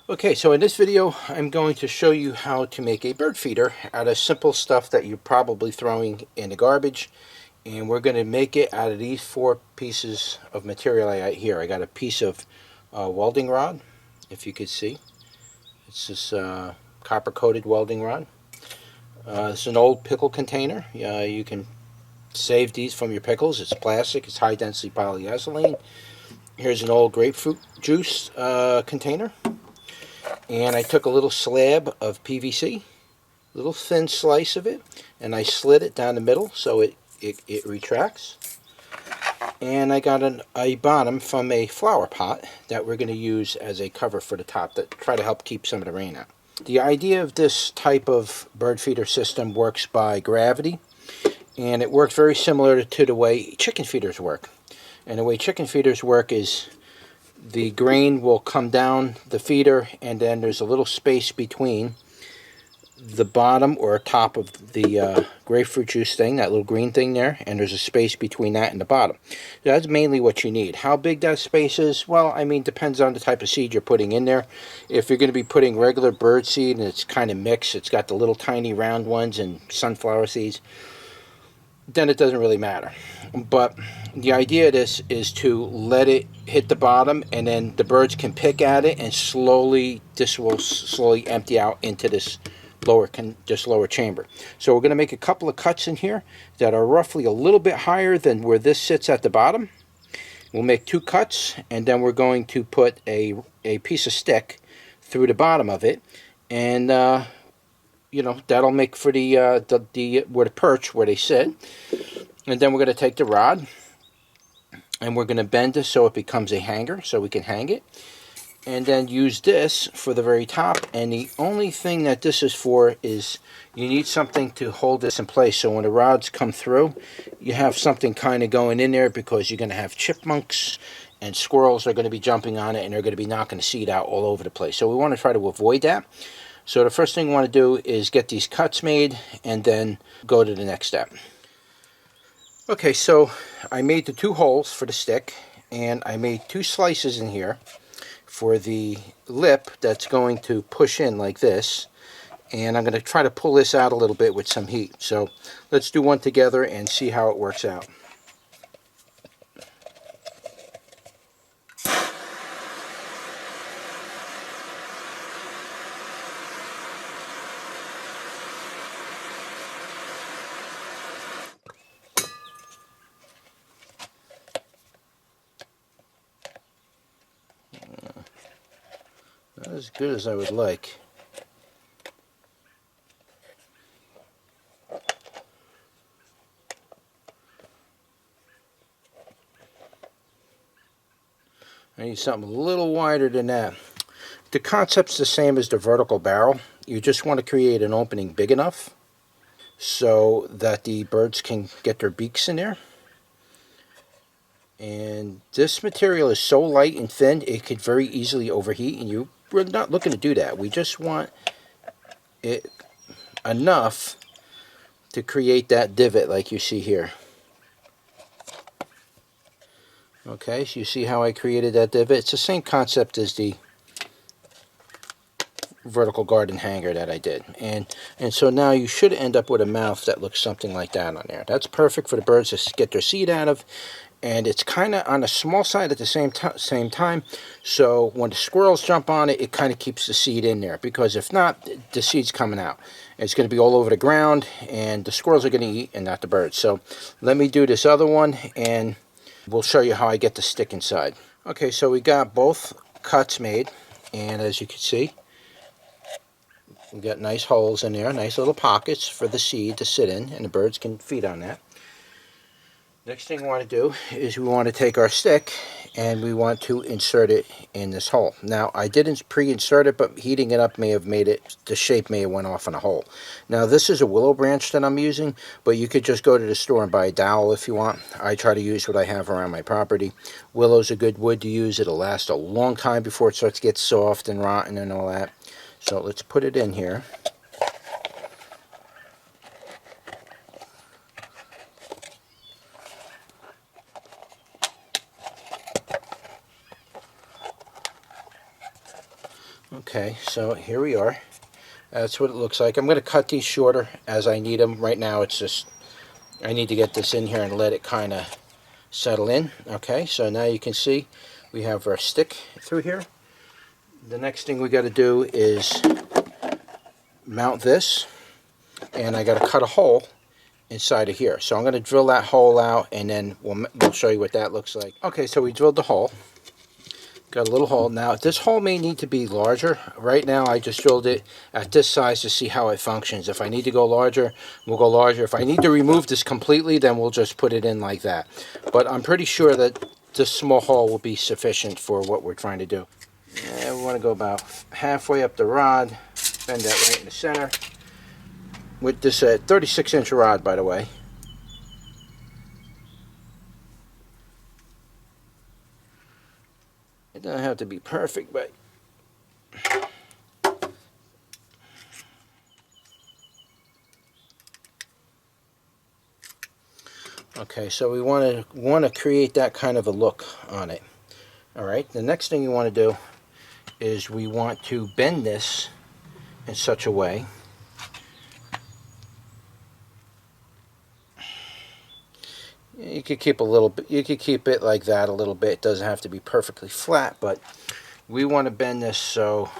Okay, so in this video I'm going to show you how to make a bird feeder out of simple stuff that you're probably throwing in the garbage, and we're going to make it out of these four pieces of material I got here. I got a piece of welding rod, if you could see. It's this copper coated welding rod. It's an old pickle container. You can save these from your pickles. It's plastic, it's high density polyethylene. Here's an old grapefruit juice container. And I took a little slab of PVC, a little thin slice of it, and I slid it down the middle so it retracts. And I got a bottom from a flower pot that we're going to use as a cover for the top to try to help keep some of the rain out. The idea of this type of bird feeder system works by gravity, and it works very similar to the way chicken feeders work. And the way chicken feeders work is the grain will come down the feeder, and then there's a little space between the bottom or top of the grapefruit juice thing, that little green thing there, and there's a space between that and the bottom. That's mainly what you need. How big that space is, well, I mean, depends on the type of seed you're putting in there. If you're going to be putting regular bird seed and it's kind of mixed, it's got the little tiny round ones and sunflower seeds, then it doesn't really matter. But the idea of this is to let it hit the bottom, and then the birds can pick at it, and this will slowly empty out into this lower chamber. So we're going to make a couple of cuts in here that are roughly a little bit higher than where this sits at the bottom. We'll make two cuts, and then we're going to put a piece of stick through the bottom of it, and you know, that'll make for where the perch, where they sit. And then we're going to take the rod and we're going to bend this so it becomes a hanger so we can hang it. And then use this for the very top. And the only thing that this is for is you need something to hold this in place. So when the rods come through, you have something kind of going in there, because you're going to have chipmunks and squirrels are going to be jumping on it, and they're going to be knocking the seed out all over the place. So we want to try to avoid that. So the first thing we want to do is get these cuts made and then go to the next step. Okay, so I made the two holes for the stick, and I made two slices in here for the lip that's going to push in like this. And I'm going to try to pull this out a little bit with some heat. So let's do one together and see how it works out. Not as good as I would like. I need something a little wider than that. The concept's the same as the vertical barrel. You just want to create an opening big enough so that the birds can get their beaks in there. And this material is so light and thin, it could very easily overheat, and we're not looking to do that. We just want it enough to create that divot like you see here. Okay, so you see how I created that divot? It's the same concept as the vertical garden hanger that I did. And so now you should end up with a mouth that looks something like that on there. That's perfect for the birds to get their seed out of. And it's kind of on the small side at the same time, so when the squirrels jump on it, it kind of keeps the seed in there, because if not, the seed's coming out. It's going to be all over the ground, and the squirrels are going to eat, and not the birds. So let me do this other one, and we'll show you how I get the stick inside. Okay, so we got both cuts made, and as you can see, we got nice holes in there, nice little pockets for the seed to sit in, and the birds can feed on that. Next thing we want to do is we want to take our stick and we want to insert it in this hole. Now, I didn't pre-insert it, but heating it up may have made it, the shape may have went off in a hole. Now, this is a willow branch that I'm using, but you could just go to the store and buy a dowel if you want. I try to use what I have around my property. Willow's a good wood to use. It'll last a long time before it starts to get soft and rotten and all that. So let's put it in here. Okay, so here we are. That's what it looks like. I'm going to cut these shorter as I need them. Right now it's just, I need to get this in here and let it kind of settle in. Okay, so now you can see we have our stick through here. The next thing we got to do is mount this, and I got to cut a hole inside of here. So I'm going to drill that hole out, and then we'll show you what that looks like. Okay, so we drilled the hole. Got a little hole. Now this hole may need to be larger. Right now I just drilled it at this size to see how it functions. If I need to go larger, we'll go larger. If I need to remove this completely, then we'll just put it in like that. But I'm pretty sure that this small hole will be sufficient for what we're trying to do. And we want to go about halfway up the rod, bend that right in the center. With this 36-inch rod, by the way. It doesn't have to be perfect, but okay, so we want to create that kind of a look on it. All right, the next thing you want to do is we want to bend this in such a way you could keep a little bit, you could keep it like that a little bit. It doesn't have to be perfectly flat, but we want to bend this so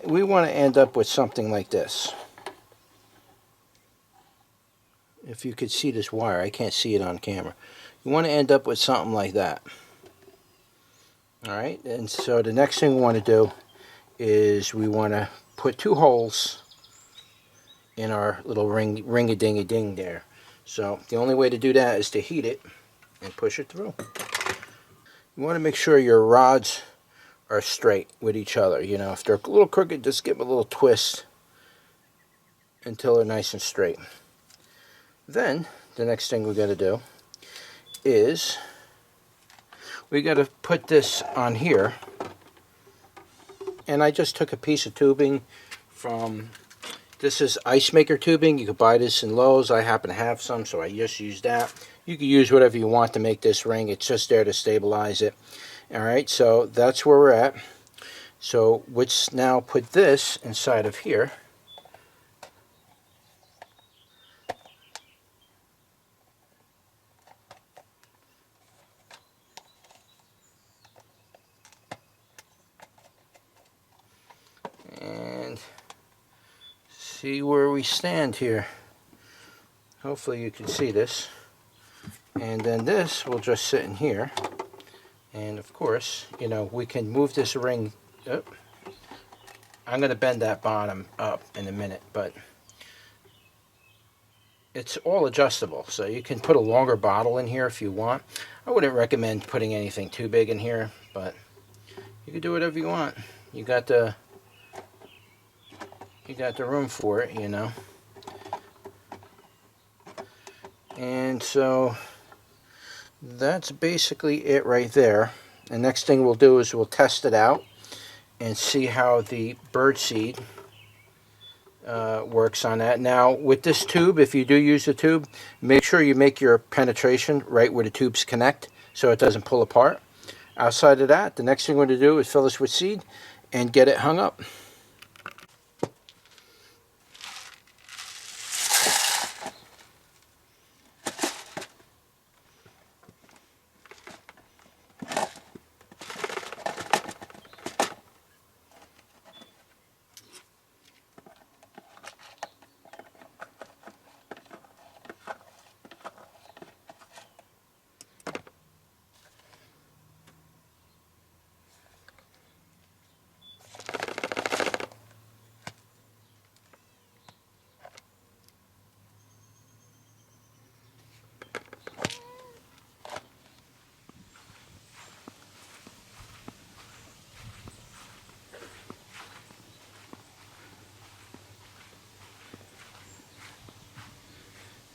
we want to end up with something like this. If you could see this wire, I can't see it on camera. You want to end up with something like that. All right, and so the next thing we want to do is we want to put 2 holes in our little ring-a-ding-a-ding there. So the only way to do that is to heat it and push it through. You want to make sure your rods are straight with each other. You know, if they're a little crooked, just give them a little twist until they're nice and straight. Then the next thing we got to do is we got to put this on here, and I just took a piece of tubing from, this is ice maker tubing. You could buy this in Lowe's. I happen to have some, so I just used that. You can use whatever you want to make this ring. It's just there to stabilize it. All right, so that's where we're at. So let's now put this inside of here. And see where we stand here. Hopefully you can see this. And then this will just sit in here. And of course, you know, we can move this ring. Oh, I'm going to bend that bottom up in a minute, but it's all adjustable. So you can put a longer bottle in here if you want. I wouldn't recommend putting anything too big in here, but you can do whatever you want. You got the room for it, you know. And so that's basically it right there. The next thing we'll do is we'll test it out and see how the bird seed works on that. Now with this tube, if you do use the tube, make sure you make your penetration right where the tubes connect so it doesn't pull apart. Outside of that, the next thing we're going to do is fill this with seed and get it hung up.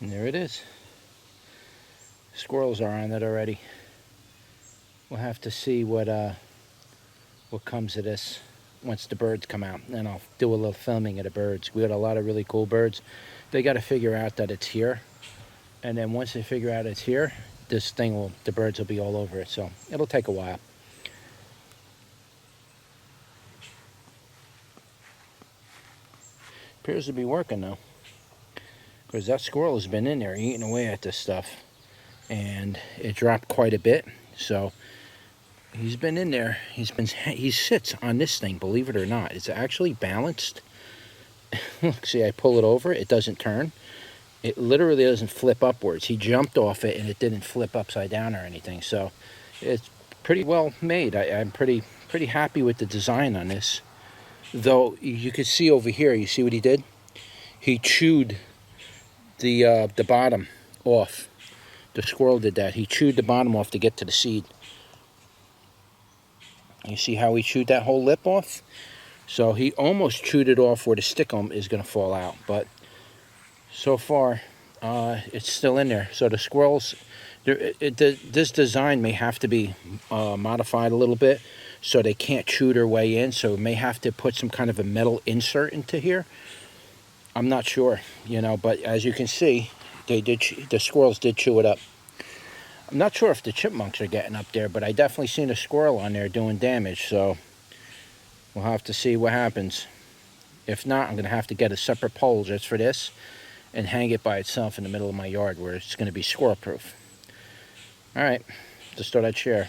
And there it is. Squirrels are on it already. We'll have to see what comes of this. once the birds come out. And I'll do a little filming of the birds. We got a lot of really cool birds. They got to figure out that it's here. And then once they figure out it's here, the birds will be all over it. So it'll take a while. Appears to be working though, because that squirrel has been in there eating away at this stuff, and it dropped quite a bit. So he's been in there. He sits on this thing, believe it or not. It's actually balanced. Look, see, I pull it over, it doesn't turn. It literally doesn't flip upwards. He jumped off it and it didn't flip upside down or anything. So it's pretty well made. I'm pretty happy with the design on this. Though you can see over here, you see what he did? He chewed the bottom off. The squirrel did that. He chewed the bottom off to get to the seed. You see how he chewed that whole lip off? So he almost chewed it off where the stickum is going to fall out. But so far, it's still in there. So the squirrels, this design may have to be modified a little bit, so they can't chew their way in. So may have to put some kind of a metal insert into here. I'm not sure, you know, but as you can see, the squirrels did chew it up. I'm not sure if the chipmunks are getting up there, but I definitely seen a squirrel on there doing damage. So we'll have to see what happens. If not, I'm going to have to get a separate pole just for this and hang it by itself in the middle of my yard where it's going to be squirrel proof. All right, just thought I'd share.